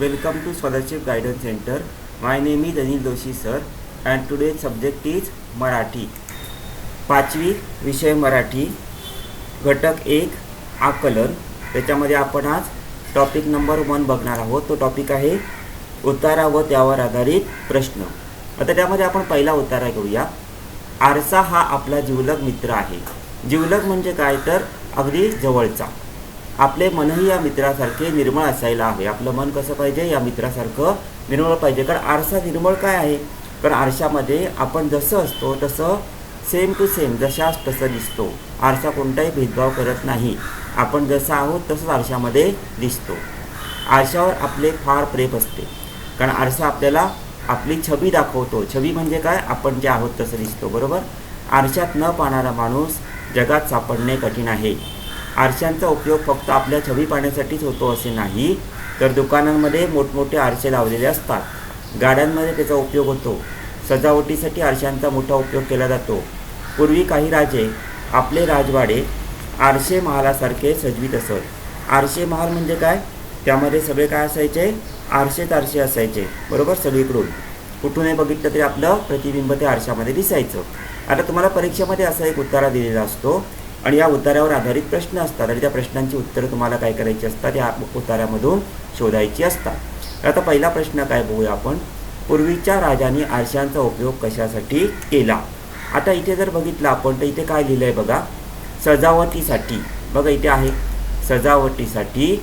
Welcome to Scholarship Guidance Center. My name is Anil Doshi sir and today's subject is Marathi. पाचवी विषय मराठी, घटक 1 आकलन. त्याच्यामध्ये आपण आज टॉपिक नंबर 1 बघणार आहोत. तो टॉपिक आहे उतारा व त्यावर आधारित प्रश्न. आता त्यामध्ये आपण पहिला उतारा घेऊया. आरसा हा आपला जिवलग मित्र आहे. जिवलग म्हणजे काय तर अगदी जवळचा. आपले मनही या मित्रासारखे निर्मळ असायला हवे. आपलं मन कसं पाहिजे, या मित्रासारखं निर्मळ पाहिजे. कारण आरसा निर्मळ काय आहे, कारण आरशामध्ये आपण जसं असतो तसं सेम टू सेम जशास तसं दिसतो. आरसा कोणताही भेदभाव करत नाही. आपण जसं आहोत तसंच आरशामध्ये दिसतो. आरशावर आपले फार प्रेम असते, कारण आरसा आपल्याला आपली छबी दाखवतो. छबी म्हणजे काय, आपण जे आहोत तसं दिसतो. बरोबर. आरशात न पाहणारा माणूस जगात सापडणे कठीण आहे. आरशांचा उपयोग फक्त आपल्या छबी पाहण्यासाठीच होतो असे नाही, तर दुकानांमध्ये मोठमोठे आरसे लावलेले असतात. गाड्यांमध्ये त्याचा उपयोग होतो. सजावटीसाठी आरशांचा मोठा उपयोग केला जातो. पूर्वी काही राजे आपले राजवाडे आरसे महालासारखे सजवीत असत. आरसे महाल म्हणजे काय, त्यामध्ये सगळे काय असायचे, आरसे असायचे. बरोबर. सगळीकडून कुठूनही बघितलं तरी आपलं प्रतिबिंब ते आरशामध्ये दिसायचं. आता तुम्हाला परीक्षेमध्ये असा एक उतारा दिलेला असतो आणि या उतार्यावर आधारित प्रश्न असतात आणि त्या प्रश्नांची उत्तरं तुम्हाला काय करायची असतात, या उतार्यामधून शोधायची असतात. आता पहिला प्रश्न काय बघूया आपण. पूर्वीच्या राजांनी आरशांचा उपयोग कशासाठी केला. आता इथे जर बघितलं आपण तर इथे काय लिहिलं आहे बघा, सजावटीसाठी. बघा इथे आहे, सजावटीसाठी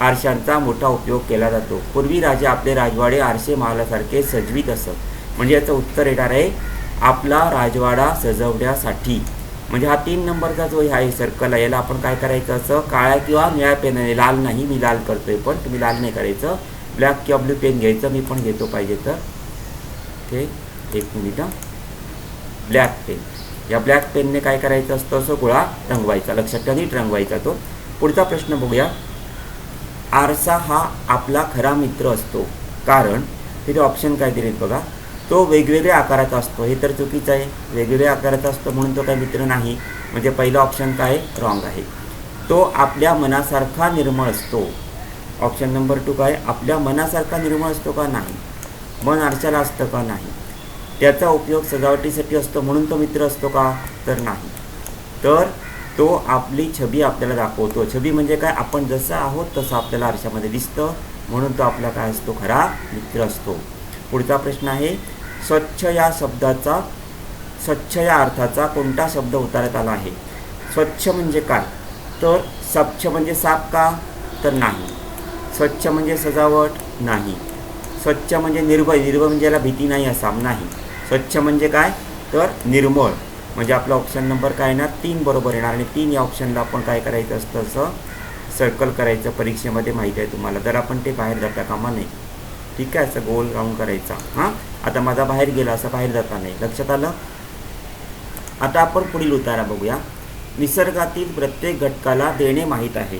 आरशांचा मोठा उपयोग केला जातो. पूर्वी राजे आपले राजवाडे आरसे महालासारखे सजवीत असत. म्हणजे याचं उत्तर येणार आहे आपला राजवाडा सजवण्यासाठी. म्हणजे हा 3 नंबरचा जो आहे सर्कल आहे, याला आपण काय करायचं, असं काळ्या किंवा निळ्या पेनाने, लाल नाही, मी लाल करतोय पण तुम्ही लाल नाही करायचं, ब्लॅक किंवा ब्ल्यू पेन घ्यायचं, मी पण घेतो पाहिजे तर. ते एक मिनिट. ब्लॅक पेन, या ब्लॅक पेनने काय करायचं असतं, असं गोळा रंगवायचा. लक्षात ठेवा, नीट रंगवायचा तो. पुढचा प्रश्न बघूया. आरसा हा आपला खरा मित्र असतो, कारण तिथे ऑप्शन काय दिलेत बघा, तो वेगवेगळ्या आकाराचा असतो. हे तर चुकीचं आहे. वेगवेगळ्या आकाराचा असतो म्हणून तो काय मित्र नाही. म्हणजे पहिलं ऑप्शन काय, रॉंग आहे. तो आपल्या मनासारखा निर्मळ असतो. ऑप्शन नंबर 2 काय, आपल्या मनासारखा निर्मळ असतो का, नाही. मन आरशाला असतं का, नाही. त्याचा उपयोग सजावटीसाठी असतो म्हणून तो मित्र असतो का, तर नाही. तर तो आपली छबी आपल्याला दाखवतो. छबी म्हणजे काय, आपण जसं आहोत तसं आपल्याला आरशामध्ये दिसतं, म्हणून तो आपला काय असतो, खरा मित्र असतो. पुढचा प्रश्न आहे, स्वच्छ या अर्थाचा कोणता शब्द उतारण्यात आला आहे. स्वच्छ म्हणजे काय, तर स्वच्छ म्हणजे साफ का, तर नाही. स्वच्छ म्हणजे सजावट, नाही. स्वच्छ म्हणजे निर्भय म्हणजे याला भीती नाही असा, नाही. स्वच्छ म्हणजे काय, तर निर्मळ. म्हणजे आपला ऑप्शन नंबर काय येणार, 3 बरोबर येणार. आणि 3 या ऑप्शनला आपण काय करायचं असतं, असं सर्कल करायचं. परीक्षेमध्ये माहिती आहे तुम्हाला, जर आपण ते बाहेर जाता कामा नाही. ठीक आहे, असं गोल राऊंड करायचा. हां, आता माझा बाहेर गेला, असं बाहेर जाता नाही. लक्षात आलं. आता आपण पुढील उतारा बघूया. निसर्गातील प्रत्येक घटकाला देणे माहीत आहे,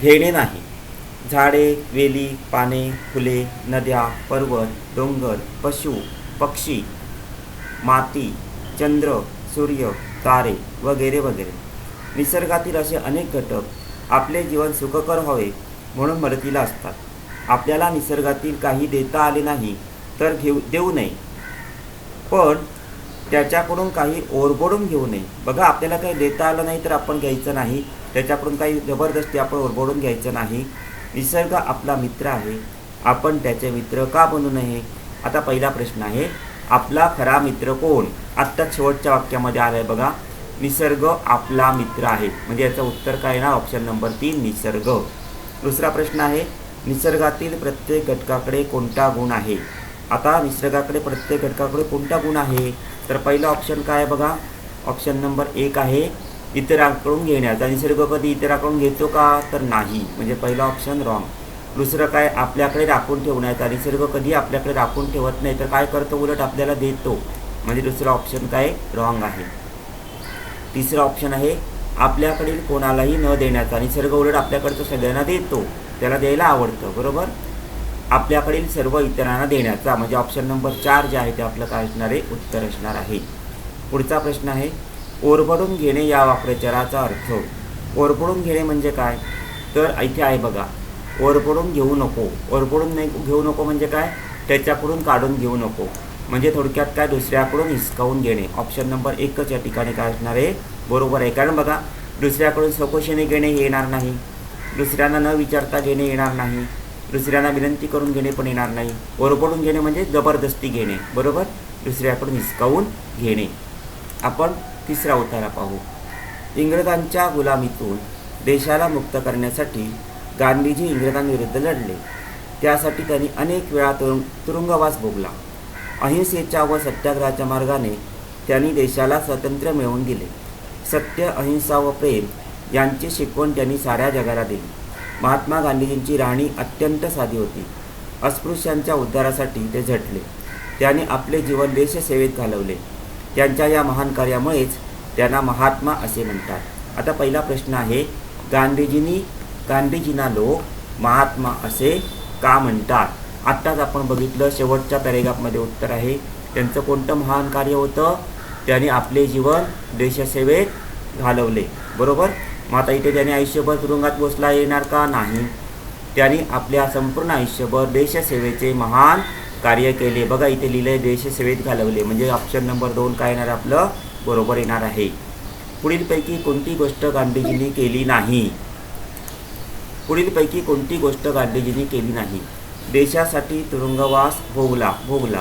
घेणे नाही. झाडे, वेली, पाने, फुले, नद्या, पर्वत, डोंगर, पशु, पक्षी, माती, चंद्र, सूर्य, तारे वगैरे वगैरे. निसर्गातील असे अनेक घटक आपले जीवन सुखकर व्हावे म्हणून मदतीला असतात. आपल्याला निसर्गातील काही देता आले नाही तर देऊ नये, पण त्याच्याकडून काही ओरबडून घेऊ नये. बघा, आपल्याला काही देता आलं नाही तर आपण घ्यायचं नाही, त्याच्याकडून काही जबरदस्ती आपण ओरबडून घ्यायचं नाही. निसर्ग आपला मित्र आहे, आपण त्याचे मित्र का बनू नये. आता पहिला प्रश्न आहे, आपला खरा मित्र कोण. आत्ता शेवटच्या वाक्यामध्ये आलं आहे बघा, निसर्ग आपला मित्र आहे. म्हणजे याचं उत्तर काय ना, ऑप्शन नंबर 3 निसर्ग. दुसरा प्रश्न आहे, निसर्गातील प्रत्येक घटकाकडे कोणता गुण आहे. आता निसर्गाकडे प्रत्येक घटकाकडे कोणता गुण आहे, तर पहिला ऑप्शन काय आहे बघा, ऑप्शन नंबर 1 आहे इतरांकडून घेण्याचा. निसर्ग कधी इतरांकडून घेतो का, तर नाही. म्हणजे पहिला ऑप्शन रॉंग. दुसरं काय, आपल्याकडे राखून ठेवण्याचा. निसर्ग कधी आपल्याकडे राखून ठेवत नाही, तर काय करतो, उलट आपल्याला देतो. म्हणजे दुसरा ऑप्शन काय, रॉंग आहे. तिसरा ऑप्शन आहे आपल्याकडील कोणालाही न देण्याचा. निसर्ग उलट आपल्याकडचं सगळ्यांना देतो, त्याला द्यायला आवडतं. बरोबर. आपल्याकडील सर्व इतरांना देण्याचा. म्हणजे ऑप्शन नंबर 4 जे आहे ते आपलं काय असणार आहे, उत्तर असणार आहे. पुढचा प्रश्न आहे, ओरबडून घेणे या वाक्प्रचाराचा अर्थ. ओरबडून घेणे म्हणजे काय, तर इथे आहे बघा, ओरबडून घेऊ नको. ओरबडून नाही घेऊ नको म्हणजे काय, त्याच्याकडून काढून घेऊ नको, म्हणजे थोडक्यात काय, दुसऱ्याकडून हिसकावून घेणे. ऑप्शन नंबर 1च या ठिकाणी काय असणार आहे, बरोबर आहे. कारण बघा, दुसऱ्याकडून सकोशीने घेणे हे येणार नाही, दुसऱ्यांना न विचारता घेणे येणार नाही, दुसऱ्यांना विनंती करून घेणे पण येणार नाही. ओरबडून घेणे म्हणजे जबरदस्ती घेणे, बरोबर, दुसऱ्याकडून हिसकावून घेणे. आपण तिसरा उतारा पाहू. इंग्रजांच्या गुलामीतून देशाला मुक्त करण्यासाठी गांधीजी इंग्रजांविरुद्ध लढले. त्यासाठी त्यांनी अनेक वेळा तुरुंगवास भोगला. अहिंसेच्या व सत्याग्रहाच्या मार्गाने त्यांनी देशाला स्वातंत्र्य मिळवून दिले. सत्य, अहिंसा व प्रेम यांची शिकवण त्यांनी साऱ्या जगाला दिली. महात्मा गांधीजींची राहणी अत्यंत साधी होती. अस्पृश्यांच्या उद्धारासाठी ते झटले. त्यांनी आपले जीवन देशसेवेत घालवले. त्यांच्या या महान कार्यामुळेच त्यांना महात्मा असे म्हणतात. आता पहिला प्रश्न आहे, गांधीजींना लोक महात्मा असे का म्हणतात? आत्ताच आपण बघितलं, शेवटच्या पॅरेग्राफमध्ये उत्तर आहे. त्यांचं कोणतं महान कार्य होतं? त्यांनी आपले जीवन देशसेवेत घालवले, बरोबर. मग आता इथे त्यांनी आयुष्यभर तुरुंगात बसला येणार का? नाही. त्यांनी आपल्या संपूर्ण आयुष्यभर देशसेवेचे महान कार्य केले. बघा इथे लिहिलंय देशसेवेत घालवले, म्हणजे ऑप्शन नंबर 2 काय येणार आपलं, बरोबर येणार आहे. पुढीलपैकी कोणती गोष्ट गांधीजींनी केली नाही? पुढीलपैकी कोणती गोष्ट गांधीजींनी केली नाही? देशासाठी तुरुंगवास भोगला,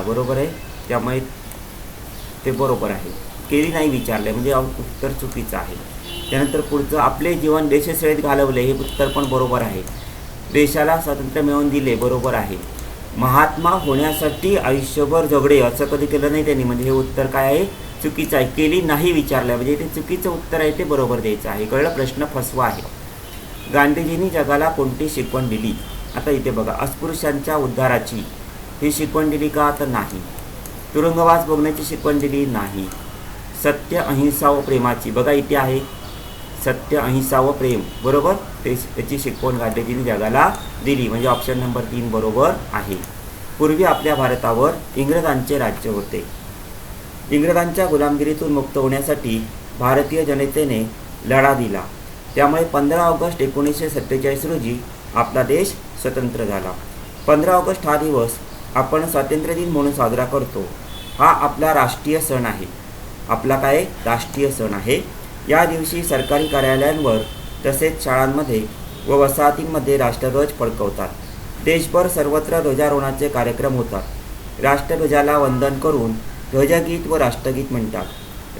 बरोबर आहे, त्यामुळे ते बरोबर आहे. केली नाही विचारले म्हणजे उत्तर चुकीचं आहे. त्यानंतर पुढचं, आपले जीवन देशसेवेत घालवले, हे उत्तर पण बरोबर आहे. देशाला स्वातंत्र्य मिळवून दिले, बरोबर आहे. महात्मा होण्यासाठी आयुष्यभर झगडे, असं कधी केलं नाही त्यांनी, म्हणजे हे उत्तर काय आहे, चुकीचं आहे. केली नाही विचारलं म्हणजे ते चुकीचं उत्तर आहे, ते बरोबर द्यायचं आहे. कळलं, प्रश्न फसवा आहे. गांधीजींनी जगाला कोणती शिकवण दिली? आता इथे बघा, अस्पृश्यांच्या उद्धाराची ही शिकवण दिली का? तर नाही. तुरुंगवास भोगण्याची शिकवण दिली नाही. सत्य, अहिंसा व प्रेमाची, बघा इथे आहे सत्य, अहिंसा व प्रेम, बरोबर, त्याची शिकवण गांधीजींनी जगाला दिली, म्हणजे ऑप्शन नंबर 3 बरोबर आहे. पूर्वी आपल्या भारतावर इंग्रजांचे राज्य होते. इंग्रजांच्या गुलामगिरीतून मुक्त होण्यासाठी भारतीय जनतेने लढा दिला. त्यामुळे 15 ऑगस्ट 1947 रोजी आपला देश स्वतंत्र झाला. 15 ऑगस्ट हा दिवस आपण स्वातंत्र्य दिन म्हणून साजरा करतो. हा आपला राष्ट्रीय सण आहे. आपला काय, राष्ट्रीय सण आहे. या दिवशी सरकारी कार्यालयांवर तसेच शाळांमध्ये व वसाहतींमध्ये राष्ट्रध्वज फडकवतात. देशभर सर्वत्र ध्वजारोहणाचे कार्यक्रम होतात. राष्ट्रध्वजाला वंदन करून ध्वजगीत व राष्ट्रगीत म्हणतात.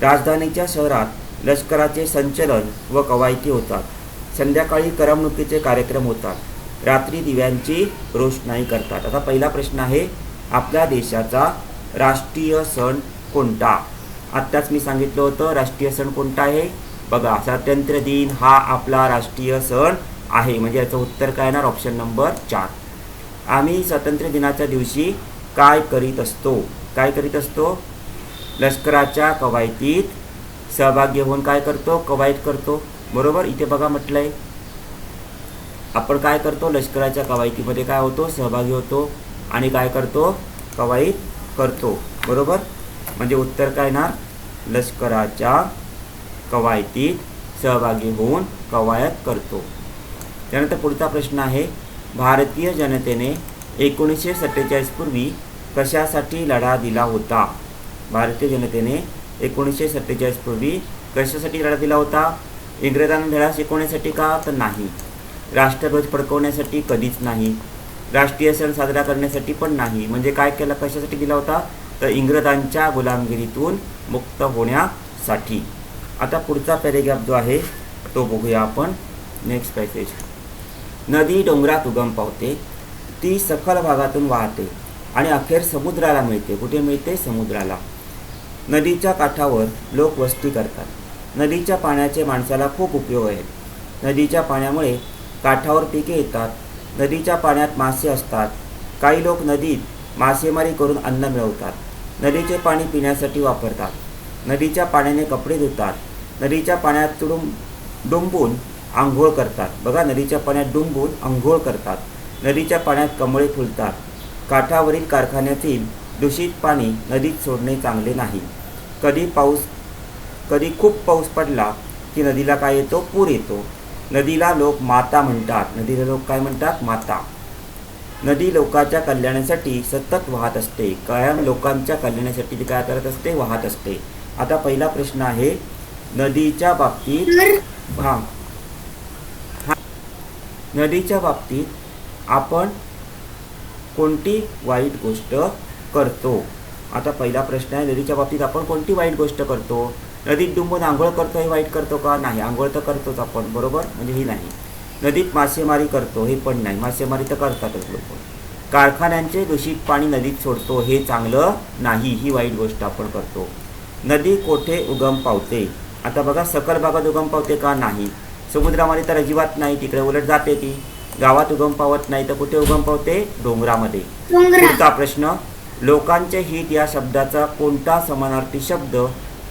राजधानीच्या शहरात लष्कराचे संचलन व कवायती होतात. संध्याकाळी करमणुकीचे कार्यक्रम होतात. रात्री दिव्यांची रोषणाई करतात. आता पहिला प्रश्न आहे, आपल्या देशाचा राष्ट्रीय सण कोणता? आत्ताच मी सांगितलं होतं राष्ट्रीय सण कोणता आहे. बघा, स्वातंत्र्य दिन हा आपला राष्ट्रीय सण आहे, म्हणजे याचं उत्तर काय येणार, ऑप्शन नंबर 4. आम्ही स्वातंत्र्य दिनाच्या दिवशी काय करीत असतो? काय करीत असतो? लष्कराच्या कवायतीत सहभागी होऊन काय करतो, कवायत करतो, बरोबर. इथे बघा म्हटलंय आपण काय करतो, लष्कराच्या कवायतीमध्ये काय होतो, सहभागी होतो आणि काय करतो, कवायत करतो, बरोबर. म्हणजे उत्तर काय येणार, लष्कराच्या कवायतीत सहभागी होऊन कवायत करतो. त्यानंतर पुढचा प्रश्न आहे, भारतीय जनतेने 1947 पूर्वी कशासाठी लढा दिला होता? भारतीय जनतेने 1947 पूर्वी कशासाठी लढा दिला होता? इंग्रजांना धडा शिकवण्यासाठी का? तर नाही. राष्ट्रध्वज फडकवण्यासाठी कधीच नाही. राष्ट्रीय सण साजरा करण्यासाठी पण नाही. म्हणजे काय केलं, कशासाठी दिला होता? तर इंग्रजांच्या गुलामगिरीतून मुक्त होण्यासाठी. आता पुढचा पॅरेग्राफ जो आहे तो बघूया आपण. Next passage. नदी डोंगरात उगम पावते, ती सखल भागातून वाहते आणि अखेर समुद्राला मिळते. कुठे मिळते? समुद्राला. नदीच्या काठावर लोक वस्ती करतात. नदीच्या पाण्याचे माणसाला खूप उपयोग आहे. नदीच्या पाण्यामुळे काठावर पिके येतात. नदीच्या पाण्यात मासे असतात. काही लोक नदीत मासेमारी करून अन्न मिळवतात. नदीचे पाणी पिण्यासाठी वापरतात. नदीच्या पाण्याने कपडे धुतात. नदीच्या पाण्यात डुंबून आंघोळ करतात. बघा, नदीच्या पाण्यात डुंबून आंघोळ करतात. नदीच्या पाण्यात कमळे फुलतात. काठावरील कारखान्यातील दूषित पाणी नदीत सोडणे चांगले नाही. कधी खूप पाऊस पडला की नदीला काय येतो? पूर येतो. नदीला लोक माता म्हणतात. नदीला लोक काय म्हणतात? माता. नदी लोकांच्या कल्याणासाठी सतत वाहत असते. कायम लोकांच्या कल्याणासाठी ती काय करत असते? वाहत असते. आता पहिला प्रश्न आहे नदीच्या बाबतीत नदीच्या बाबतीत आपण कोणती वाईट गोष्ट करतो? आता पहिला प्रश्न आहे नदीच्या बाबतीत आपण कोणती वाईट गोष्ट करतो? नदीत डुंबून आंघोळ करतो हे वाईट करतो का? नाही. आंघोळ तर करतोच आपण, बरोबर, म्हणजे ही नाही. नदीत मासेमारी करतो हे पण नाही. मासेमारी तर करतातच लोक. कारखान्यांचे दूषित पाणी नदीत सोडतो हे चांगलं नाही. ही वाईट गोष्ट आपण करतो. नदी कोठे उगम पावते? आता बघा सखल भागात उगम पावते का? नाही. समुद्रामध्ये तर अजिबात नाही, तिकडे उलट जाते ती. गावात उगम पावत नाही तर कुठे उगम पावते? डोंगरामध्ये. पुढचा प्रश्न लोकांचे हित या शब्दाचा कोणता समानार्थी शब्द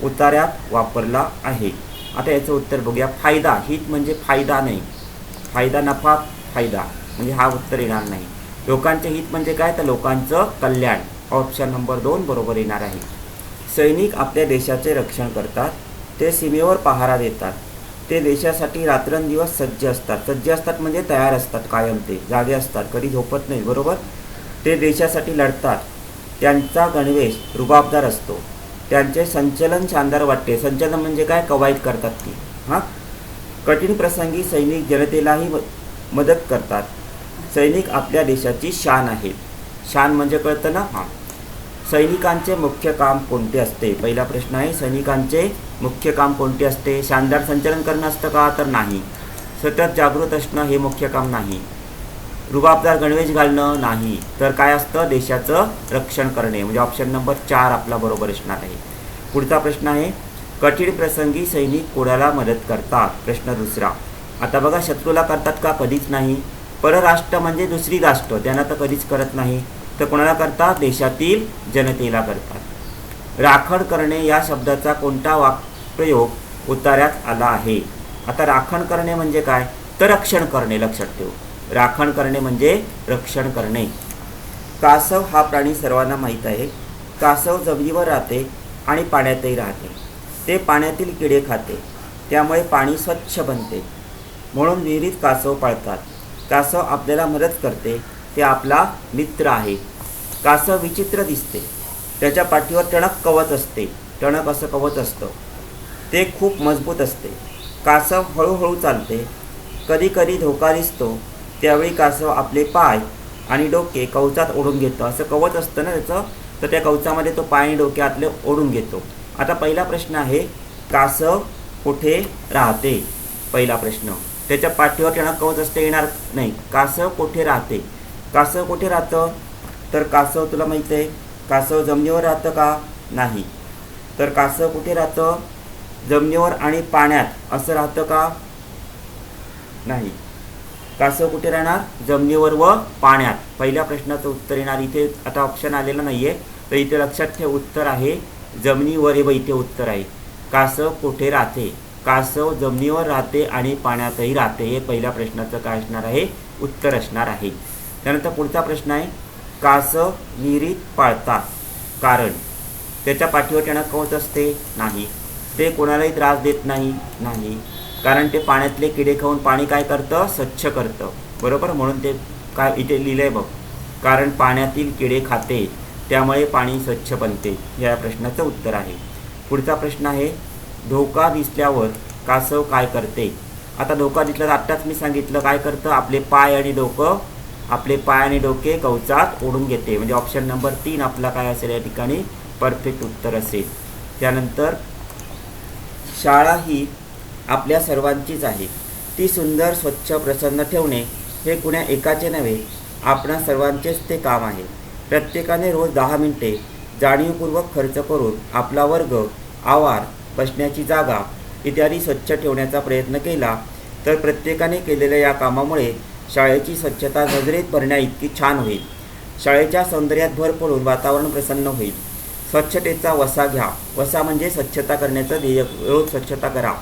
उतार्यात वापरला आहे? आता याचं उत्तर बघूया. फायदा. हित म्हणजे फायदा नाही. फायदा नफा फायदा म्हणजे हा उत्तर येणार नाही. लोकांचे हित म्हणजे काय? तर लोकांचं कल्याण. ऑप्शन नंबर 2 बरोबर येणार आहे. सैनिक आपल्या देशाचे रक्षण करतात. ते सीमेवर पहारा देतात. ते देशासाठी रात्रंदिवस सज्ज असतात. सज्ज असतात म्हणजे तयार असतात, कायम ते जागे असतात, कधी झोपत नाही, बरोबर. ते देशासाठी लढतात. त्यांचा गणवेश रुबाबदार असतो. त्यांचे संचलन शानदार वाटते. संचलन म्हणजे काय? कवायत करतात ती. कठीण प्रसंगी सैनिक जनतेलाही मदत करतात. सैनिक आपल्या देशाची शान आहेत. शान म्हणजे कळतं ना? सैनिकांचे मुख्य काम कोणते असते? पहिला प्रश्न आहे सैनिकांचे मुख्य काम कोणते असते? शानदार संचलन करणं असतं का? तर नाही. सतत जागृत असणं हे मुख्य काम नाही. रुबाबदार गणवेश घालणं नाही. तर काय असतं? देशाचं रक्षण करणे, म्हणजे ऑप्शन नंबर 4 आपला बरोबर असणार आहे. पुढचा प्रश्न आहे कठीण प्रसंगी सैनिक कोणाला मदत करतात? प्रश्न दुसरा. आता बघा शत्रूला करतात का? कधीच नाही. परराष्ट्र म्हणजे दुसरी राष्ट्र, त्यांना तर कधीच करत नाही. तर कोणाला करतात? देशातील जनतेला करतात. राखण करणे या शब्दाचा कोणता वाक्प्रयोग उतार्यात आला आहे? आता राखण करणे म्हणजे काय? तर रक्षण करणे. लक्षात ठेव, राखण करणे म्हणजे रक्षण करणे. कासव हा प्राणी सर्वांना माहीत आहे. कासव जमिनीवर राहते आणि पाण्यातही राहते. ते पाण्यातील किडे खाते, त्यामुळे पाणी स्वच्छ बनते. म्हणून विहिरीत कासव पाळतात. कासव आपल्याला मदत करते, ते आपला मित्र आहे. कासव विचित्र दिसते. त्याच्या पाठीवर टणक कवच असते. टणक असं कवच असतं. ते खूप मजबूत असते. कासव हळूहळू चालते. कधी कधी धोका दिसतो, त्यावेळी कासव आपले पाय आणि डोके कवचात ओढून घेतो. असं कवच असतं ना त्याचं, तर त्या कवचामध्ये तो पाय आणि डोके आतले ओढून घेतो. आता पहिला प्रश्न आहे कासव कुठे राहते? पहिला प्रश्न. त्याच्या पाठीवर टणक कवच असते, येणार नाही. कासव कुठे राहते? कासव कुठे राहतं? तर कासव तुला माहिती आहे, कासव जमिनीवर राहतं का? नाही. तर कासव कुठे राहतं? जमिनीवर आणि पाण्यात असं राहतं का? नाही. कासव कुठे राहणार? जमिनीवर व पाण्यात. पहिल्या प्रश्नाचं उत्तर येणार. इथे आता ऑप्शन आलेलं नाही आहे, तर इथे लक्षात ठेव उत्तर आहे जमिनीवर. हे इथे उत्तर आहे. कासव कुठे राहते? कासव जमिनीवर राहते आणि पाण्यातही राहते. हे पहिल्या प्रश्नाचं काय असणार आहे? उत्तर असणार आहे. त्यानंतर पुढचा प्रश्न आहे कासव विहिरीत पाळतात कारण त्याच्या पाठीवर टणक कवच असते? नाही. ते कोणालाही त्रास देत नाही? नाही. कारण ते पाण्यातले किडे खाऊन पाणी काय करतं? स्वच्छ करतं, बरोबर. म्हणून ते काय इथे लिहिलं आहे बघ, कारण पाण्यातील किडे खाते, त्यामुळे पाणी स्वच्छ बनते. या प्रश्नाचं उत्तर आहे. पुढचा प्रश्न आहे धोका दिसल्यावर कासव काय करते? आता धोका दिसला तर आत्ताच मी सांगितलं काय करतं? आपले पाय आणि डोके कवचात ओढून घेते. म्हणजे ऑप्शन नंबर 3 आपला काय असेल या ठिकाणी? परफेक्ट उत्तर असेल. त्यानंतर शाळा ही आपल्या सर्वांचीच आहे. ती सुंदर, स्वच्छ, प्रसन्न ठेवणे हे कुण्या एकाचे नव्हे, आपणा सर्वांचेच ते काम आहे. प्रत्येकाने रोज 10 मिनिटे जाणीवपूर्वक खर्च करून आपला वर्ग, आवार, बसण्याची जागा इत्यादी स्वच्छ ठेवण्याचा प्रयत्न केला तर प्रत्येकाने केलेल्या या कामामुळे शाळेची स्वच्छता नजरेत भरण्या इतकी छान होईल. शाळेच्या सौंदर्यात भर पडून वातावरण प्रसन्न होईल. स्वच्छतेचा वसा घ्या. वसा म्हणजे स्वच्छता करण्याचं ध्येय. रोज स्वच्छता करा.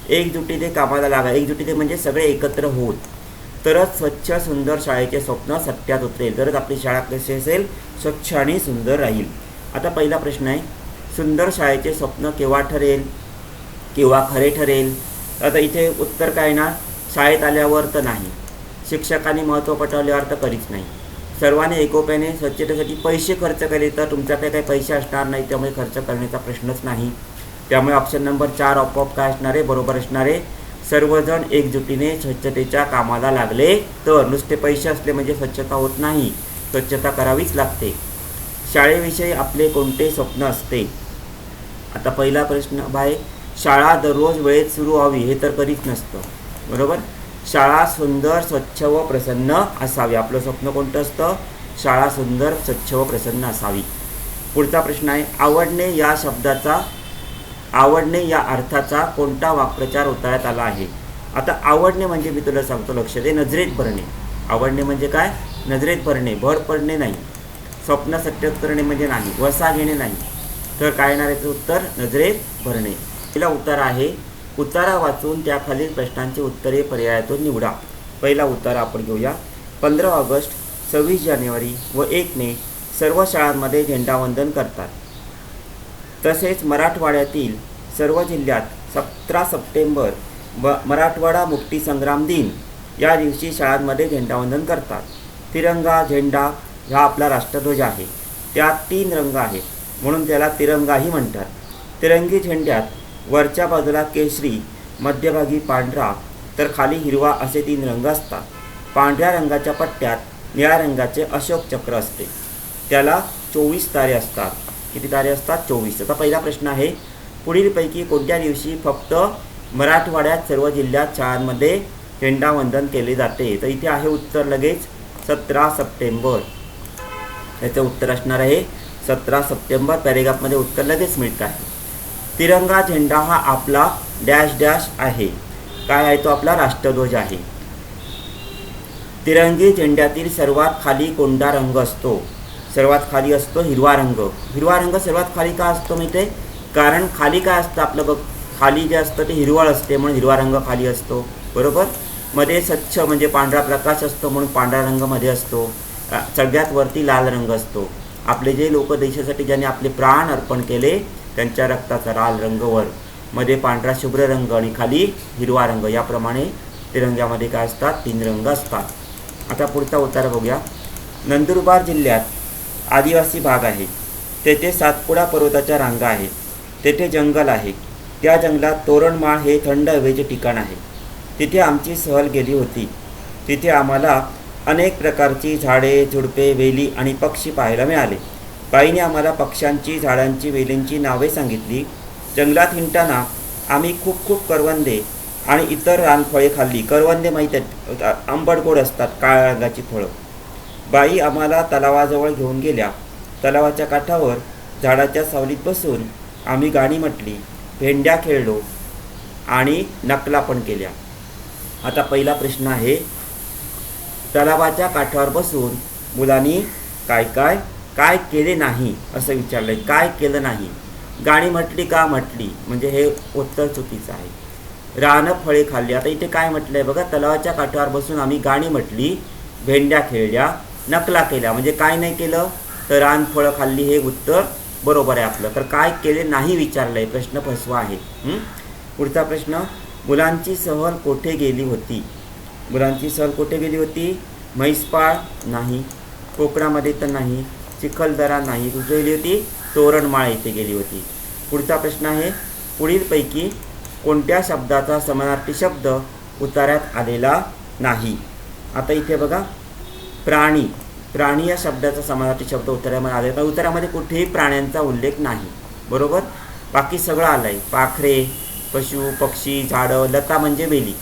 एकजुटीने कामाला लागा. एकजुटीने म्हणजे सगळे एकत्र होत, तरच स्वच्छ सुंदर शाळेचे स्वप्न सत्यात उतरेल. तरच आपली शाळा कशी असेल? स्वच्छ आणि सुंदर राहील. आता पहिला प्रश्न आहे सुंदर शाळेचे स्वप्न केव्हा ठरेल? केव्हा खरे ठरेल? आता इथे उत्तर काय ना, शाळेत आल्यावर तर नाही, शिक्षकांनी महत्त्व पटवल्यावर तर कधीच नाही, सर्वांनी एकोप्याने स्वच्छतेसाठी पैसे खर्च केले तर तुमच्याकडे काही पैसे असणार नाही, त्यामुळे खर्च करण्याचा प्रश्नच नाही. त्यामुळे ऑप्शन नंबर 4 आपोआप काय असणार आहे, बरोबर असणार आहे. सर्वजण एकजुटीने स्वच्छतेच्या कामाला लागले तर. नुसते पैसे असले म्हणजे स्वच्छता होत नाही, स्वच्छता करावीच लागते. शाळेविषयी आपले कोणते स्वप्न असते? आता पहिला प्रश्न आहे, शाळा दररोज वेळेत सुरू व्हावी, हे तर कधीच नसतं, बरोबर. शाळा सुंदर, स्वच्छ व प्रसन्न असावी, आपलं स्वप्न कोणतं असतं? शाळा सुंदर, स्वच्छ व प्रसन्न असावी. पुढचा प्रश्न आहे, आवडणे या शब्दाचा, आवडणे या अर्थाचा कोणता वाक्प्रचार उतारण्यात आला आहे? आता आवडणे म्हणजे मी तुला सांगतो, लक्ष दे, नजरेत भरणे. आवडणे म्हणजे काय? नजरेत भरणे, भर पडणे नाही, स्वप्न सत्यात करणे म्हणजे नाही, वसा घेणे नाही. तर काय येणार याचं उत्तर? नजरेत भरणे. पहिला उतारा आहे, उतारा वाचून त्याखालील प्रश्नांची उत्तरे पर्यायातून निवडा. पहिला उतारा आपण घेऊया. 15 ऑगस्ट, 26 जानेवारी व 1 मे सर्व शाळांमध्ये झेंडावंदन करतात. तसेच मराठवाड्यातील सर्व जिल्ह्यात 17 सप्टेंबर मराठवाडा मुक्तीसंग्राम दिन या दिवशी शाळांमध्ये झेंडावंदन करतात. तिरंगा झेंडा हा आपला राष्ट्रध्वज आहे, त्यात 3 रंग आहेत म्हणून त्याला तिरंगाही म्हणतात. तिरंगी झेंड्यात वरच्या बाजूला केशरी, मध्यभागी पांढरा तर खाली हिरवा असे 3 रंग असतात. पांढऱ्या रंगाच्या पट्ट्यात निळ्या रंगाचे अशोक चक्र असते. त्याला 24 तारे असतात. किती तारे असतात? 24. आता पहिला प्रश्न आहे, पुढीलपैकी कोणत्या दिवशी फक्त मराठवाड्यात सर्व जिल्ह्यात शाळांमध्ये झेंडावंदन केले जाते? तर इथे आहे उत्तर लगेच 17 सप्टेंबर. याचं उत्तर असणार आहे 17 सप्टेंबर. पॅरेग्राफमध्ये उत्तर लगेच मिळतं आहे. तिरंगा झेंडा हा आपला डॅश डॅश आहे. काय आहे तो? आपला राष्ट्रध्वज आहे. तिरंगी झेंड्यातील सर्वात खाली कोणता रंग असतो? सर्वात खाली असतो हिरवा रंग. हिरवा रंग सर्वात खाली का असतो माहिती आहे? कारण खाली काय असतं आपलं बघ, खाली जे असतं ते हिरवळ असते म्हणून हिरवा रंग खाली असतो, बरोबर. मध्ये स्वच्छ म्हणजे पांढरा प्रकाश असतो म्हणून पांढरा रंग मध्ये असतो. सगळ्यात वरती लाल रंग असतो. आपले जे लोक देशासाठी ज्यांनी आपले प्राण अर्पण केले त्यांच्या रक्ताचा लाल रंग वर, मध्ये पांढरा शुभ्र रंग आणि खाली हिरवा रंग, याप्रमाणे तिरंग्यामध्ये काय असतात? 3 रंग असतात. आता पुढचा उतारा बघूया. नंदुरबार जिल्ह्यात आदिवासी भाग आहे. तेथे सातपुडा पर्वताच्या रांगा आहेत. तेथे जंगल आहे. त्या जंगलात तोरणमाळ हे थंड हवेचे ठिकाण आहे. तिथे आमची सहल गेली होती. तिथे आम्हाला अनेक प्रकारची झाडे, झुडपे, वेली आणि पक्षी पाहायला मिळाले. बाईने आम्हाला पक्ष्यांची, झाडांची, वेलींची नावे सांगितली. जंगलात हिंडताना आम्ही खूप खूप करवंदे आणि इतर रानफळे खाल्ली. करवंदे माहीत आहेत, आंबट गोड असतात, काळ्या रंगाची फळं. बाई आम्हाला तलावाजवळ घेऊन गेल्या. तलावाच्या काठावर झाडाच्या सावलीत बसून आम्ही गाणी म्हटली, भेंड्या खेळलो आणि नकला पण केल्या. आता पहिला प्रश्न आहे, तलावाच्या काठावर बसून मुलांनी काय काय काय केले नाही असं विचारलं आहे. काय केलं नाही? गाणी म्हटली का म्हटली म्हणजे हे उत्तर चुकीचं आहे. रानं फळे खाल्ली. आता इथे काय म्हटलं आहे बघा, तलावाच्या काठावर बसून आम्ही गाणी म्हटली, भेंड्या खेळल्या, नकला केल्या म्हणजे काय नाही केलं तर रानफळं खाल्ली, हे उत्तर बरोबर आहे आपलं. तर काय केले नाही विचारलं आहे, प्रश्न फसवा आहे. पुढचा प्रश्न, मुलांची सहल कोठे गेली होती? मुलांची सहल कोठे गेली होती? म्हैसपाळ नाही, कोकणामध्ये तर नाही, चिखलदरा नाही, कुठे गेली होती? तोरणमाळ येथे गेली होती. पुढचा प्रश्न आहे, पुढीलपैकी कोणत्या शब्दाचा समानार्थी शब्द उतार्यात आलेला नाही? आता इथे बघा, प्राणी, प्राणी या शब्दाचा समानार्थी शब्द उतार्यामध्ये आलेला, उतार्यामध्ये कुठेही प्राण्यांचा उल्लेख नाही, बरोबर. बाकी सगळं आलं आहे, पाखरे, पशु, पक्षी, झाडं, लता म्हणजे वेली,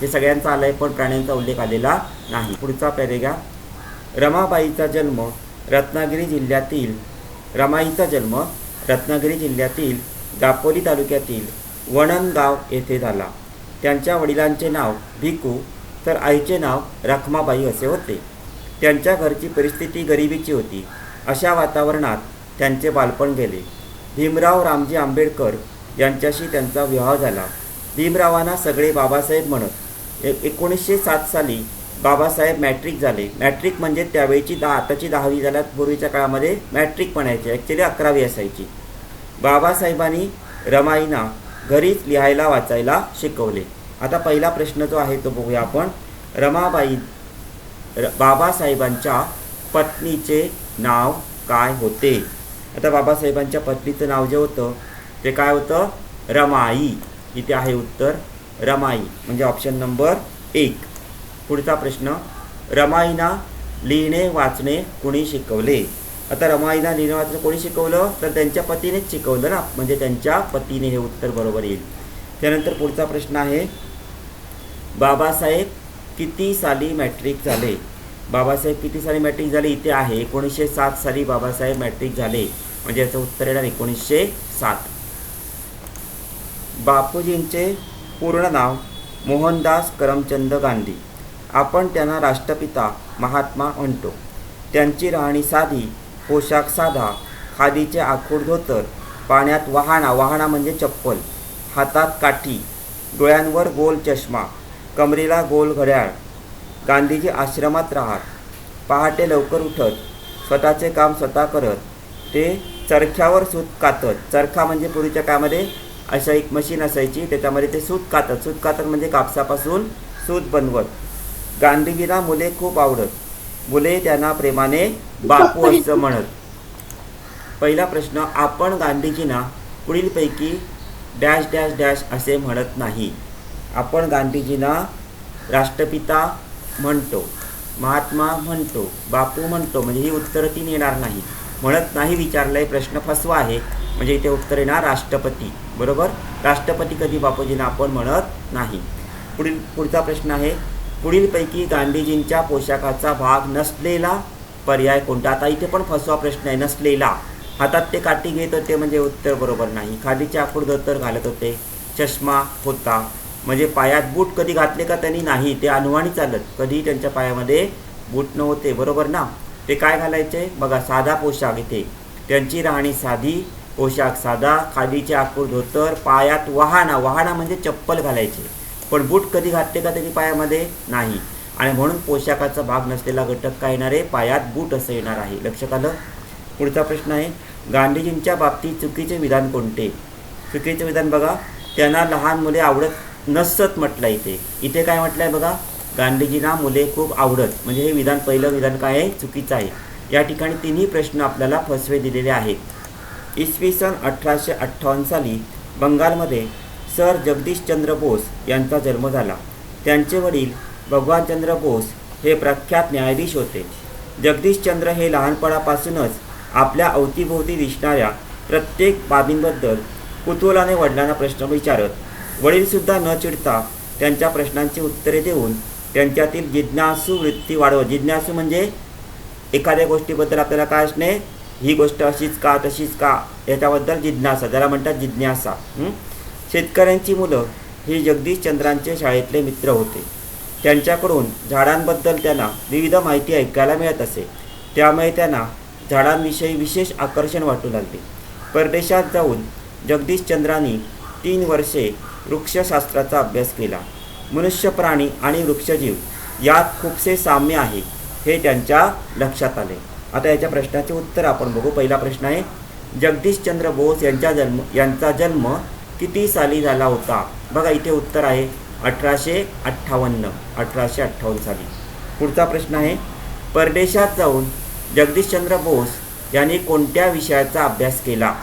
हे सगळ्यांचा आलं आहे पण प्राण्यांचा उल्लेख आलेला नाही. पुढचा पॅरेग्राफ, रमाईचा जन्म रत्नागिरी जिल्ह्यातील दापोली तालुक्यातील वणनगाव येथे झाला. त्यांच्या वडिलांचे नाव भिकू तर आईचे नाव रखमाबाई असे होते. त्यांच्या घरची परिस्थिती गरिबीची होती. अशा वातावरणात त्यांचे बालपण गेले. भीमराव रामजी आंबेडकर यांच्याशी त्यांचा विवाह झाला. भीमरावांना सगळे बाबासाहेब म्हणत. 1907 साली बाबासाहेब मॅट्रिक झाले. मॅट्रिक म्हणजे त्यावेळीची आताची 10वी झाल्यात, पूर्वीच्या काळामध्ये मॅट्रिक म्हणायचे, ॲक्च्युली 11वी असायची. बाबासाहेबांनी रमाईंना घरीच लिहायला वाचायला शिकवले. आता पहिला प्रश्न जो आहे तो बघूया आपण. रमाबाई बाबासाहेबांच्या पत्नीचे नाव काय होते? आता बाबासाहेबांच्या पत्नीचं नाव जे होतं ते काय होतं? रमाई. इथे आहे उत्तर रमाई, म्हणजे ऑप्शन नंबर 1. पुढचा प्रश्न. रमाईना लिहिणे वाचणे कोणी शिकवले? आता रमाईला लिहिणे वाचणे कोणी शिकवलं? तर त्यांच्या पतीनेच शिकवलं ना, म्हणजे त्यांच्या पतीने हे उत्तर बरोबर येईल. त्यानंतर पुढचा प्रश्न आहे. बाबासाहेब किती साली मॅट्रिक झाले? बाबासाहेब किती साली मॅट्रिक झाले? इथे आहे 1907 साली बाबासाहेब मॅट्रिक झाले, म्हणजे याचं उत्तर येणार 1907. बापूजींचे पूर्ण नाव मोहनदास करमचंद गांधी. आपण त्यांना राष्ट्रपिता महात्मा म्हणतो. त्यांची राहणी साधी, पोशाख साधा, खादीचे आखूड धोतर, पाण्यात वाहणा, वाहणा म्हणजे चप्पल, हातात काठी, डोळ्यांवर गोल चष्मा, कमरेला गोल घड्याळ. गांधीजी आश्रमात राहत, पहाटे लवकर उठत, स्वतःचे काम स्वतः करत, ते चरख्यावर सूत कातत. चरखा म्हणजे पूर्वीच्या काळामध्ये अशा एक मशीन असायची, त्याच्यामध्ये ते सूत कातत. सूत कातत म्हणजे कापसापासून सूत बनवत. गांधीजींना मुले खूप आवडत, मुले त्यांना प्रेमाने बापू असं म्हणत. पहिला प्रश्न. आपण गांधीजींना पुढीलपैकी डॅश डॅश डॅश असे म्हणत नाही. आपण गांधीजींना राष्ट्रपिता म्हणतो, महात्मा म्हणतो, बापू म्हणतो, म्हणजे ही उत्तरं 3 येणार नाही. म्हणत नाही विचारलंय, प्रश्न फसवा आहे, म्हणजे इथे उत्तर येणार राष्ट्रपती. बरोबर, राष्ट्रपती कधी बापूजींना आपण म्हणत नाही. पुढचा प्रश्न आहे. पुढीलपैकी गांधीजींच्या पोशाखाचा भाग नसलेला पर्याय कोणता? आता इथे पण फसवा प्रश्न आहे. नसलेला, हातात ते काठी घेत होते म्हणजे उत्तर बरोबर नाही. खादीचे आखूड धोतर घालत होते, चष्मा होता, म्हणजे पायात बूट कधी घातले का त्यांनी? नाही, ते अनवाणी चालत, कधी त्यांच्या पायामध्ये बूट नव्हते. बरोबर ना. ते काय घालायचे बघा, साधा पोशाख. इथे त्यांची राहणी साधी, पोशाख साधा, खादीचे आखूड धोतर, पायात वाहणा, वाहणा म्हणजे चप्पल घालायचे, पण बूट कधी घातले का त्यांनी पायामध्ये? नाही. आणि म्हणून पोशाखाचा भाग नसलेला घटक काय येणार आहे? पायात बूट असं येणार आहे. लक्षात आलं. पुढचा प्रश्न आहे. गांधीजींच्या बाबतीत चुकीचे विधान कोणते? चुकीचे विधान बघा, त्यांना लहान मुले आवडत नसत म्हटलं. इथे काय म्हटलं आहे बघा, गांधीजींना मुले खूप आवडत, म्हणजे हे विधान, पहिलं विधान काय आहे? चुकीचं आहे. या ठिकाणी 3ही प्रश्न आपल्याला फसवे दिलेले आहेत. इसवी सन 1858 साली बंगालमध्ये सर जगदीशचंद्र बोस यांचा जन्म झाला. त्यांचे वडील भगवानचंद्र बोस हे प्रख्यात न्यायाधीश होते. जगदीशचंद्र हे लहानपणापासूनच आपल्या अवतीभोवती दिसणाऱ्या प्रत्येक बाबींबद्दल कुतूहलाने वडिलांना प्रश्न विचारत. वडीलसुद्धा न चिडता त्यांच्या प्रश्नांची उत्तरे देऊन त्यांच्यातील जिज्ञासू वृत्ती वाढवत. जिज्ञासू म्हणजे एखाद्या गोष्टीबद्दल आपल्याला काय असणे, ही गोष्ट अशीच का, तशीच का, याच्याबद्दल जिज्ञासा, ज्याला म्हणतात जिज्ञासा. शेतकऱ्यांची मुलं ही जगदीशचंद्रांचे शाळेतले मित्र होते. त्यांच्याकडून झाडांबद्दल त्यांना विविध माहिती ऐकायला मिळत असे, त्यामुळे त्यांना झाडांविषयी विशेष आकर्षण वाटू लागले. परदेशात जाऊन जगदीशचंद्रांनी 3 वर्षे वृक्षशास्त्राचा अभ्यास केला. मनुष्य, प्राणी आणि वृक्षजीव यात खूपसे साम्य आहे हे त्यांच्या लक्षात आले. आता याच्या प्रश्नाचे उत्तर आपण बघू. पहिला प्रश्न आहे. जगदीशचंद्र बोस यांचा जन्म किती साली झाला होता? बघा इथे उत्तर आहे 1858 साली. पुढचा प्रश्न आहे. परदेशात जाऊन जगदीशचंद्र बोस यांनी कोणत्या विषयाचा अभ्यास केला?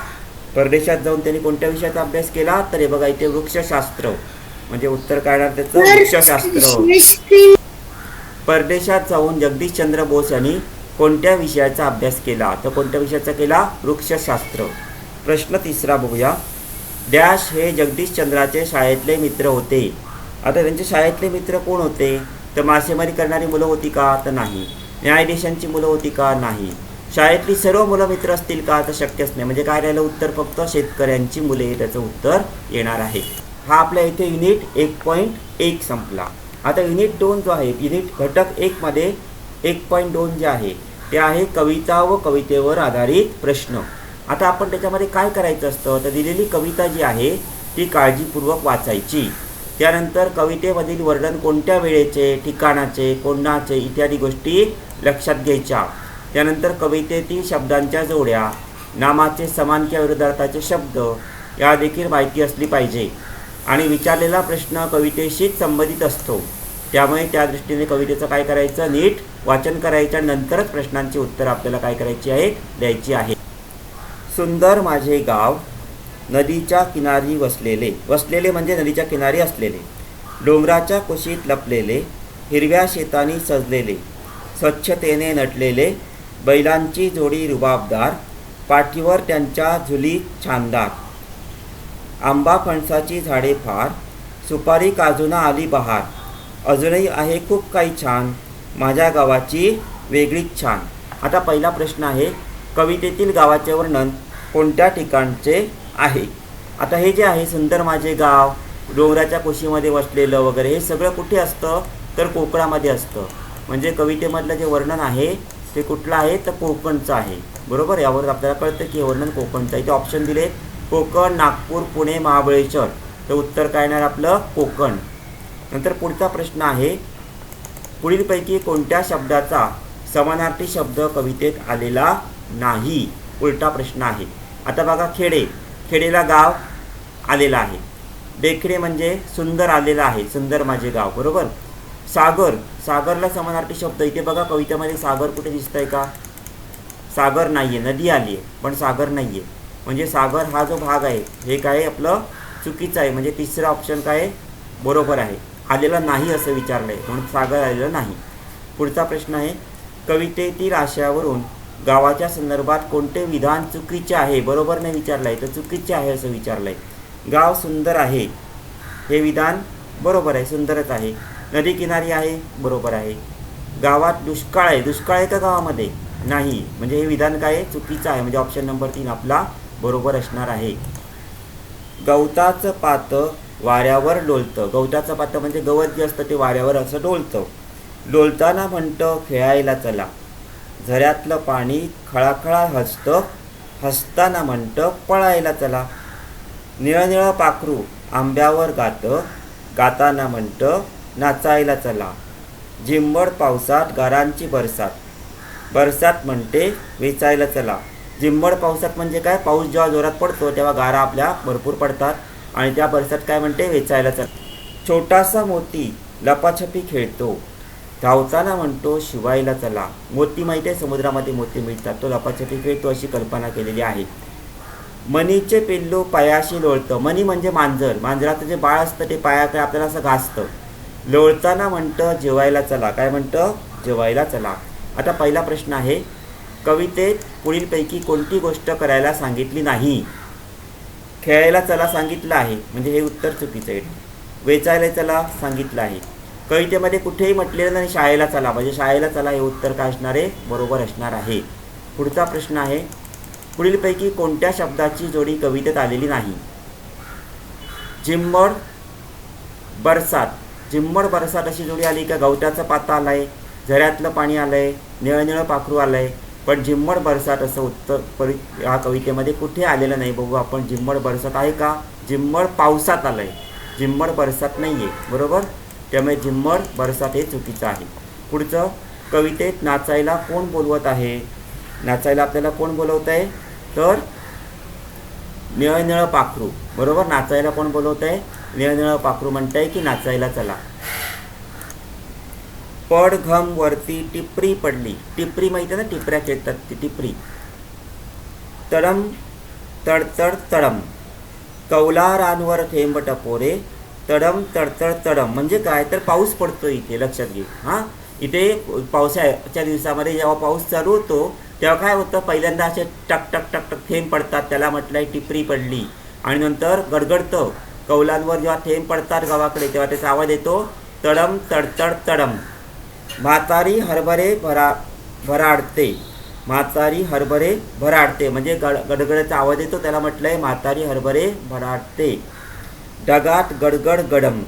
परदेशात जाऊन त्यांनी कोणत्या विषयाचा अभ्यास केला? तर हे बघा इथे वृक्षशास्त्र, म्हणजे उत्तर काय येणार त्याचं? वृक्षशास्त्र. परदेशात जाऊन जगदीशचंद्र बोस यांनी कोणत्या विषयाचा अभ्यास केला? तर कोणत्या विषयाचा केला? वृक्षशास्त्र. प्रश्न तिसरा बघूया. डॅश हे जगदीशचंद्राचे शाळेतले मित्र होते. आता त्यांचे शाळेतले मित्र कोण होते? तर मासेमारी करणारी मुलं होती का? तर नाही. न्यायाधीशांची मुलं होती का? नाही. शाळेतली सर्व मुलं मित्र असतील का? तर शक्यच नाही. म्हणजे काय राहिलं उत्तर? फक्त शेतकऱ्यांची मुले, त्याचं उत्तर येणार आहे. हा आपल्या इथे युनिट 1.1 संपला. आता युनिट 2 जो आहे, युनिट घटक 1 मध्ये 1.2 जे आहे ते आहे कविता व कवितेवर आधारित प्रश्न. आता आपण त्याच्यामध्ये काय करायचं असतं, तर दिलेली कविता जी आहे ती काळजीपूर्वक वाचायची. त्यानंतर कवितेमधील वर्णन कोणत्या वेळेचे, ठिकाणाचे, कोणाचे इत्यादी गोष्टी लक्षात घ्यायच्या. त्यानंतर कवितेतील शब्दांच्या जोड्या, नामाचे समान किंवा विरुद्धार्थाचे शब्द या देखील माहिती असली पाहिजे. आणि विचारलेला प्रश्न कवितेशीच संबंधित असतो, त्यामुळे त्या दृष्टीने कवितेचं काय करायचं, नीट वाचन करायचं आणि नंतरच प्रश्नांची उत्तर आपल्याला काय करायची आहे, द्यायची आहे. सुंदर माझे गाव नदीच्या किनारी वसलेले, वसलेले म्हणजे नदीच्या किनारी असलेले, डोंगराच्या कुशीत लपलेले, हिरव्या शेतांनी सजलेले, स्वच्छतेने नटलेले, बैलांची जोडी रुबाबदार, पाठीवर त्यांच्या झुली छानदार, आंबा फणसाची झाडे फार, सुपारी काजूना आली बहार, अजूनही आहे खूप काही छान, माझ्या गावाची वेगळीच छान. आता पहिला प्रश्न आहे, कवितेतील गावाचे वर्णन कोणत्या ठिकाणचे आहे. आता हे जे आहे सुंदर माझे गाव, डोंगराच्या कुशीमध्ये वसलेलं वगैरे, हे सगळं कुठे असतं, तर कोकणामध्ये असतं. म्हणजे कवितेमधलं जे वर्णन आहे ते कुठलं आहे, तर कोकणचं आहे. बरोबर, यावर आपल्याला कळतं की हे वर्णन कोकणचं आहे. ते ऑप्शन दिले, कोकण, नागपूर, पुणे, महाबळेश्वर. तर उत्तर काय येणार आपलं, कोकण. नंतर पुढचा प्रश्न आहे, पुढीलपैकी कोणत्या शब्दाचा समानार्थी शब्द कवितेत आलेला नाही. उलटा प्रश्न आहे. आता बघा, खेडे, खेडेला गाव आलेला आहे. देखणे म्हणजे सुंदर आलेला आहे, सुंदर माझे गाव. बरोबर. सागर, सागरला समानार्थी शब्द इथे बघा कवितेमध्ये सागर कुठे दिसत आहे का, सागर नाही आहे, नदी आली आहे पण सागर नाही आहे. म्हणजे सागर हा जो भाग आहे हे काय आपलं चुकीचं आहे. म्हणजे तिसरा ऑप्शन काय बरोबर आहे, आलेला नाही असं विचारलं आहे, म्हणून सागर आलेलं नाही. पुढचा प्रश्न आहे, कवितेतील आशयावरून गावाच्या संदर्भात कोणते विधान चुकीचे आहे, बरोबर नाही विचारलं आहे, तर चुकीचे आहे असं विचारलं आहे. गाव सुंदर आहे हे विधान बरोबर आहे, सुंदरच आहे. नदी किनारी आहे बरोबर आहे. गावात दुष्काळ आहे, दुष्काळ आहे का गावामध्ये, नाही, म्हणजे हे विधान काय चुकीचं आहे. म्हणजे ऑप्शन नंबर 3 आपला बरोबर असणार आहे. गवताचं पातं वाऱ्यावर डोलतं, गवताचं पातं म्हणजे गवत जे असतं ते वाऱ्यावर असं डोलतं. डोलताना म्हणतं खेळायला चला, झऱ्यातलं पाणी खळाखळा हसतं, हसताना म्हणतं पळायला चला. निळनिळं पाखरू आंब्यावर गातं, गाताना म्हणतं नाचायला चला. झिम्मड पावसात गारांची बरसात, बरसात म्हणते वेचायला चला. झिम्मड पावसात म्हणजे काय, पाऊस जेव्हा जोरात पडतो तेव्हा गारा आपल्या भरपूर पडतात आणि त्या बरसात काय म्हणते, वेचायला चला. छोटासा मोती लपाछपी खेळतो, धावताना म्हणतो शिवायला चला. मोती माहिती आहे, समुद्रामध्ये मोती मिळतात, तो लपाछपी खेळतो अशी कल्पना केलेली आहे. मनीचे पिल्लू पायाशी लोळतं, मनी म्हणजे मांजर, मांजराचं जे बाळ असतं ते पायाकडे आपल्याला असं घासतं. लोळताना म्हणतं जेवायला चला, काय म्हणतं, जेवायला चला. आता पहिला प्रश्न आहे, कवितेत पुढीलपैकी कोणती गोष्ट करायला सांगितली नाही. खेळायला चला सांगितलं आहे, म्हणजे हे उत्तर चुकीचं आहे. वेचायला चला सांगितलं आहे. कवितेमध्ये कुठेही म्हटलेलं नाही शाळेला चला, म्हणजे शाळेला चला हे उत्तर काय असणार आहे, बरोबर असणार आहे. पुढचा प्रश्न आहे, पुढीलपैकी कोणत्या शब्दाची जोडी कवितेत आलेली नाही. झिम्मड बरसात, झिम्मड बरसात अशी जोडी आली का, गवताचं पातं आलं आहे, झऱ्यातलं पाणी आलं आहे, निळनिळं पाखरू आलं आहे, पण झिम्मड बरसात असं उत्तर या कवितेमध्ये कुठे आलेलं नाही. बघू आपण, झिम्मड बरसात आहे का, झिम्मड पावसात आलं आहे, झिम्मड बरसात नाही आहे. बरोबर, त्यामुळे झिम्मड बरसात हे चुकीचं आहे. पुढचं, कवितेत नाचायला कोण बोलवत आहे. नाचायला आपल्याला कोण बोलवत आहे, तर निळनिळं पाखरू. बरोबर, नाचायला कोण बोलवत आहे, निळनिळं पाखरू म्हणत आहे की नाचायला चला. पडघम वरती टिपरी पडली, टिपरी माहिती आहे ना, टिपऱ्या खेळतात ती टिपरी. तडम तडतड तडम, कौलारांवर थेंब टपोरे, तडम तडतड तडम म्हणजे काय, तर पाऊस पडतो इथे, लक्षात घे. हां, इथे पावसाळ्याच्या दिवसामध्ये जेव्हा पाऊस चालू होतो तेव्हा काय होतं, पहिल्यांदा असे टक टक टक टक थेंब पडतात, त्याला म्हटलं आहे टिपरी पडली. आणि नंतर गडगडतं, कौलांवर जेव्हा थेंब पडतात गावाकडे तेव्हा त्याचा आवाज येतो तडम तडतड तडम. म्हातारी हरभरे भराडते, म्हातारी हरभरे भराडते म्हणजे गडगडाचा आवाज येतो, त्याला म्हटलं आहे म्हातारी हरभरे भराडते. ढगात गडगड गडम,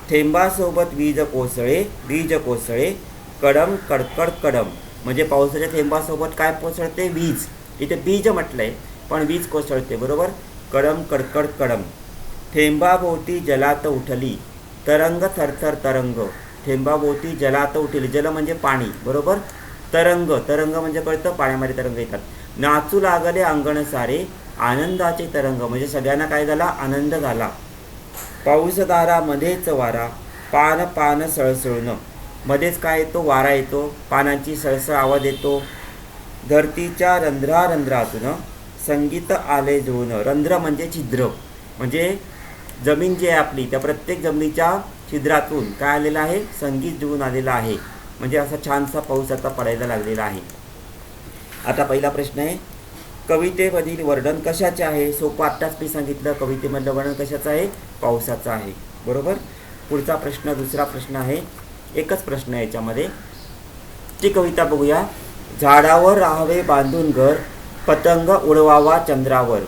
थेंबासोबत वीज कोसळे, वीज कोसळे, कडम कडकड कडम म्हणजे पावसाच्या थेंबासोबत काय कोसळते, वीज. इथे बीज म्हटलं आहे पण वीज कोसळते. बरोबर, कडम कडकड कडम. थेंबाभोवती जलात उठली, तरंग थरथर तरंग, थेंबाभोवती जलात उठली, जल म्हणजे पाणी. बरोबर, तरंग, तरंग म्हणजे कळतं पाण्यामध्ये तरंग येतात. नाचू लागले अंगण सारे, आनंदाचे तरंग म्हणजे सगळ्यांना काय झाला, आनंद झाला. पाऊसदारा मध्येच वारा, पान पान सळसळून. मध्येच काय येतो? वारा येतो, पानांची सळसळ आवाज येतो. धरतीच्या रंध्रारंध्रातून संगीत आले जुळून. रंध्र म्हणजे छिद्र, म्हणजे जमीन जी आहे आपली त्या प्रत्येक जमिनीच्या छिद्रातून काय आलेलं आहे? संगीत जुळून आलेलं आहे. म्हणजे असा छानसा पाऊस आता पडायला लागलेला आहे. आता पहिला प्रश्न आहे, कवितेमधील वर्णन कशाचे आहे? सोपं आत्ताच मी सांगितलं, कवितेमधलं वर्णन कशाचं आहे? पावसाचं आहे. बरोबर. पुढचा प्रश्न, दुसरा प्रश्न आहे, एकच प्रश्न आहे याच्यामध्ये. ती कविता बघूया. झाडावर राहावे बांधून घर, पतंग उडवावा चंद्रावर,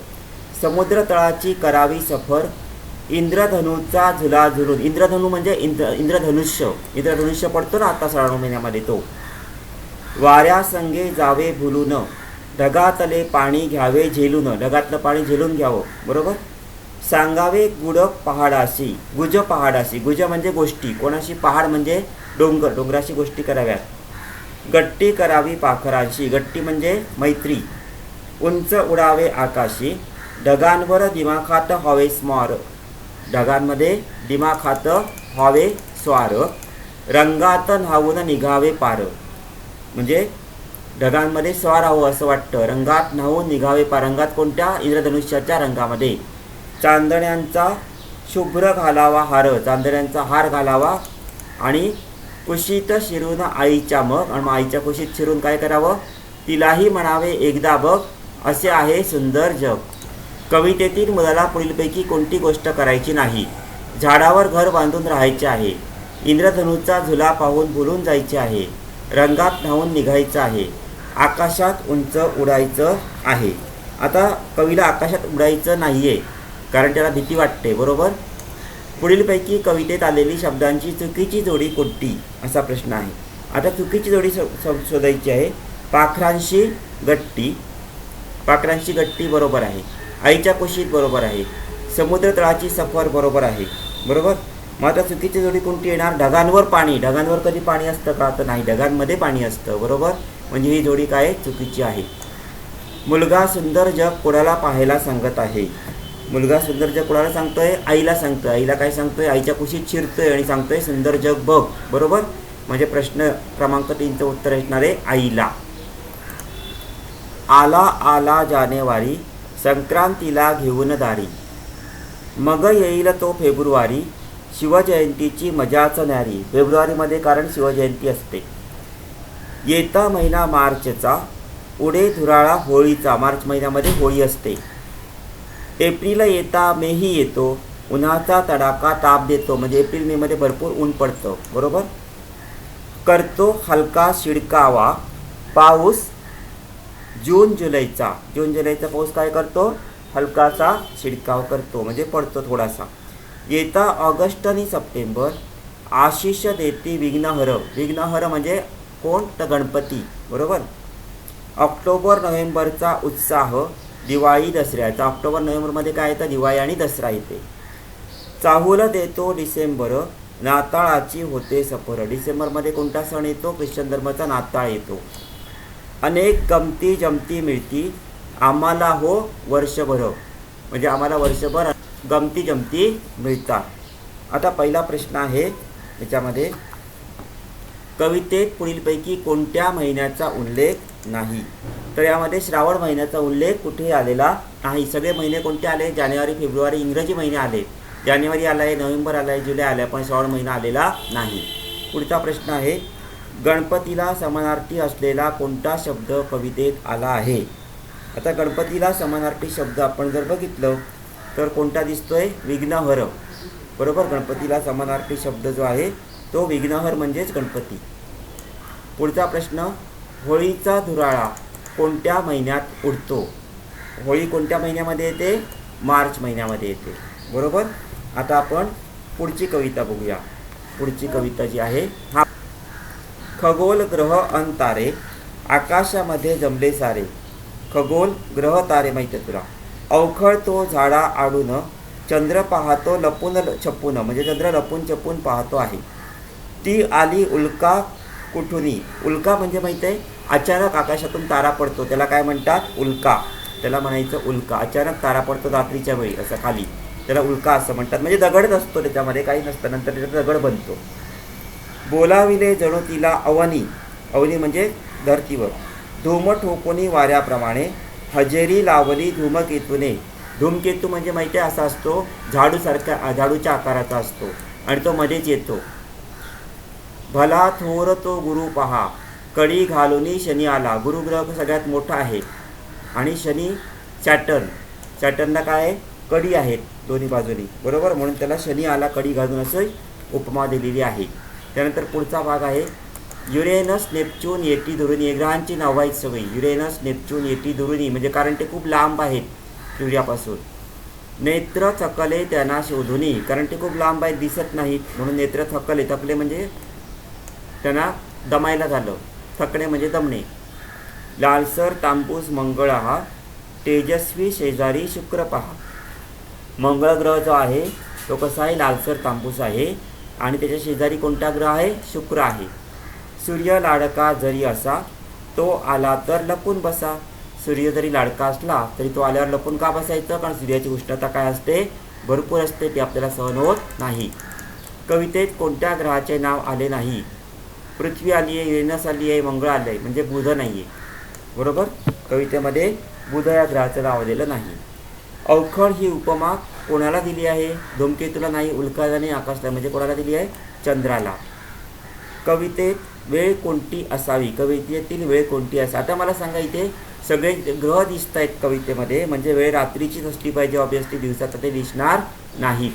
समुद्र तळाची करावी सफर, इंद्रधनुचा झुला झुलून. इंद्रधनु म्हणजे इंद्रधनुष्य. इंद्रधनुष्य पडतो ना आता श्रावण महिन्यामध्ये तो. वाऱ्या संगे जावे भुलून, ढगातले पाणी घ्यावे झेलून. ढगातलं पाणी झेलून घ्यावं. बरोबर. सांगावे गुड पहाडाशी, गुज पहाडाशी. गुज म्हणजे गोष्टी, कोणाशी? पहाड म्हणजे डोंगर, डोंगराशी गोष्टी कराव्यात. गट्टी करावी पाखरांशी, गट्टी म्हणजे मैत्री. उंच उडावे आकाशी, ढगांवर दिमाखात व्हावे स्वार. ढगांमध्ये दिमाखात व्हावे स्वार. रंगात न्हावून निघावे पार, म्हणजे ढगांमध्ये स्वार हवं असं वाटतं. रंगात न्हावून निघावे पार. रंगात कोणत्या? इंद्रधनुष्याच्या रंगामध्ये. चांदण्यांचा शुभ्र घालावा हार, चांदण्यांचा हार घालावा. आणि कुशीत शिरून आईच्या, मग आणि आईच्या कुशीत शिरून काय करावं? तिलाही म्हणावे एकदा बघ, असे आहे सुंदर जग. कवितेतील मुलाला पुढीलपैकी कोणती गोष्ट करायची नाही? झाडावर घर बांधून राहायचे आहे, इंद्रधनुचा झुला पाहून भुलून जायचे आहे, रंगात न्हावून निघायचं आहे, आकाशात उंच उडायचं आहे. आता कवीला आकाशात उडायचं नाही आहे, कारण त्याला भीती वाटते. बरोबर. पुढीलपैकी कवितेत आलेली शब्दांची चुकीची जोडी कोणती? असा प्रश्न आहे. आता चुकीची जोडी शोधायची आहे. पाखरांशी गट्टी, पाखरांशी गट्टी बरोबर आहे. आईच्या कुशीत बरोबर आहे. समुद्र तळाची सफर बरोबर आहे. बरोबर. मग आता चुकीची जोडी कोणती येणार? ढगांवर पाणी. ढगांवर कधी पाणी असतं का? तर नाही, ढगांमध्ये पाणी असतं. बरोबर. म्हणजे ही जोडी काय? चुकीची आहे. मुलगा सुंदर जग कोणाला पाहायला सांगत आहे? मुलगा सुंदर जग कोणाला सांगतोय? आईला सांगतोय. आईला काय सांगतोय? आईच्या कुशीत शिरतोय आणि सांगतोय सुंदर जग बघ. बरोबर. म्हणजे प्रश्न क्रमांक 3चं उत्तर असणार आहे आईला. आला आला जानेवारी, संक्रांतीला घेऊन दारी, मग येईल तो फेब्रुवारी, शिवजयंतीची मजाच न्यारी. फेब्रुवारीमध्ये कारण शिवजयंती असते. येता महिना मार्चचा, उडे धुराळा होळीचा. मार्च महिन्यामध्ये होळी असते. एप्रिल येता मेही येतो, उन्हाचा तडाखा ताप देतो. म्हणजे एप्रिल मे मध्ये भरपूर ऊन पडतं. बरोबर. करतो हलका शिडकावा पाऊस जून जुलैचा. जून जुलैचा पाऊस काय करतो? हलकासा शिडकाव करतो, म्हणजे पडतो थोडासा. येता ऑगस्ट आणि सप्टेंबर, आशिष देते विघ्नहर. विघ्नहर म्हणजे कोण? तर गणपती. बरोबर. ऑक्टोबर नोव्हेंबरचा उत्साह, दिवाळी दसऱ्याचा. ऑक्टोबर नोव्हेंबरमध्ये काय येतं? दिवाळी आणि दसरा येते. चाहूल देतो डिसेंबर, नाताळाची होते सफर. डिसेंबरमध्ये कोणता सण येतो? ख्रिश्चन धर्माचा नाताळ येतो. अनेक गमती जमती मिळती, आम्हाला हो वर्षभर. म्हणजे आम्हाला वर्षभर गमती जमती मिळतात. आता पहिला प्रश्न आहे याच्यामध्ये, कवितेत पुढीलपैकी कोणत्या महिन्याचा उल्लेख नाही? तर यामध्ये श्रावण महिन्याचा उल्लेख कुठे आलेला नाही. सगळे महिने कोणते आले? जानेवारी फेब्रुवारी इंग्रजी महिने आले. जानेवारी आला आहे, नोव्हेंबर आला आहे, जुलै आला आहे, पण श्रावण महिना आलेला नाही. पुढचा प्रश्न आहे, गणपतीला समानार्थी असलेला कोणता शब्द कवितेत आला आहे? आता गणपतीला समानार्थी शब्द आपण जर बघितलं तर कोणता दिसतोय? विघ्नहर. बरोबर. गणपतीला समानार्थी शब्द जो आहे तो विघ्नहर म्हणजेच गणपती. पुढचा प्रश्न, होळीचा धुराळा कोणत्या महिन्यात उडतो? होळी कोणत्या महिन्यामध्ये येते? मार्च महिन्यामध्ये येते. बरोबर. आता आपण पुढची कविता बघूया. पुढची कविता जी आहे, हा, खगोल ग्रह अन तारे आकाशामध्ये जमले सारे. खगोल ग्रह तारे माहिती आहे तुला. अवखळतो झाडा आडून, चंद्र पाहतो लपून छपून. म्हणजे चंद्र लपून छपून पाहतो आहे. ती आली उल्का कुठुनी. उल्का म्हणजे माहिती आहे, अचानक आकाशातून तारा पडतो त्याला काय म्हणतात? उल्का. त्याला म्हणायचं उल्का. अचानक तारा पडतो रात्रीच्या वेळी असं खाली. त्याला उल्का असं म्हणतात. म्हणजे दगडच असतो त्याच्यामध्ये, काही नसतं, नंतर त्याच्यात दगड बनतो. बोलाविले जणू तिला अवनी, अवनी म्हणजे धरतीवर, धूम ठोकोनी वाऱ्याप्रमाणे, हजेरी लावली धूमकेतूने. धूमकेतू म्हणजे माहिती आहे असा असतो, झाडूसारख्या, झाडूच्या आकाराचा असतो आणि तो मध्येच येतो. भला थोर तो गुरु पहा, कडी घालूनी शनी आला. गुरुग्रह सगळ्यात मोठा आहे आणि शनी सॅटर्नला काय आहे, कडी आहेत दोन्ही बाजूनी, बरोबर, म्हणून त्याला शनी आला कडी घालून असं उपमा दिलेली आहे. त्यानंतर पुढचा भाग आहे युरेनस नेपच्यून येटी दुरुनी. ग्रहांची नावं आहेत सगळी. युरेनस नेपच्यून येटी दुरुनी म्हणजे कारण ते खूप लांब आहेत सूर्यापासून. नेत्र थकले त्यांना शोधुनी, कारण ते खूप लांब आहेत, दिसत नाहीत, म्हणून नेत्र थकले. थकले म्हणजे त्यांना दमायला झालं, थकणे म्हणजे दमणे. लालसर तांबूस मंगळ हा, तेजस्वी शेजारी शुक्र पहा. मंगळ ग्रह जो आहे तो कसा आहे, लालसर तांबूस आहे आणि त्याच्या शेजारी कोणता ग्रह आहे, शुक्र आहे. सूर्य लाडका जरी असा, तो आला तर लपून बसा. सूर्य जरी लाडका असला तरी तो आल्यावर लपून का बसायचं, कारण सूर्याची उष्णता काय असते, भरपूर असते, ती आपल्याला सहन होत नाही. कवितेत कोणत्या ग्रहाचे नाव आले नाही. पृथ्वी आली आहे, युरेनस आली आहे, मंगळ आलं आहे, म्हणजे बुध नाही आहे, बरोबर. कवितेमध्ये बुध या ग्रहाचं नाव आलेलं नाही. अवखळ ही उपमा कोणाला दिली आहे, धूमकेतूला नाही, उल्काला नाही, आकाशला, म्हणजे कोणाला दिली आहे, चंद्राला. कवितेत वेळ कोणती असावी, कवितेतील वेळ कोणती असावी. आता मला सांगा, इथे सगळे ग्रह दिसत आहेत कवितेमध्ये, म्हणजे वेळ रात्रीचीच असली पाहिजे, ऑब्वियसली दिवसात ते दिसणार नाहीत.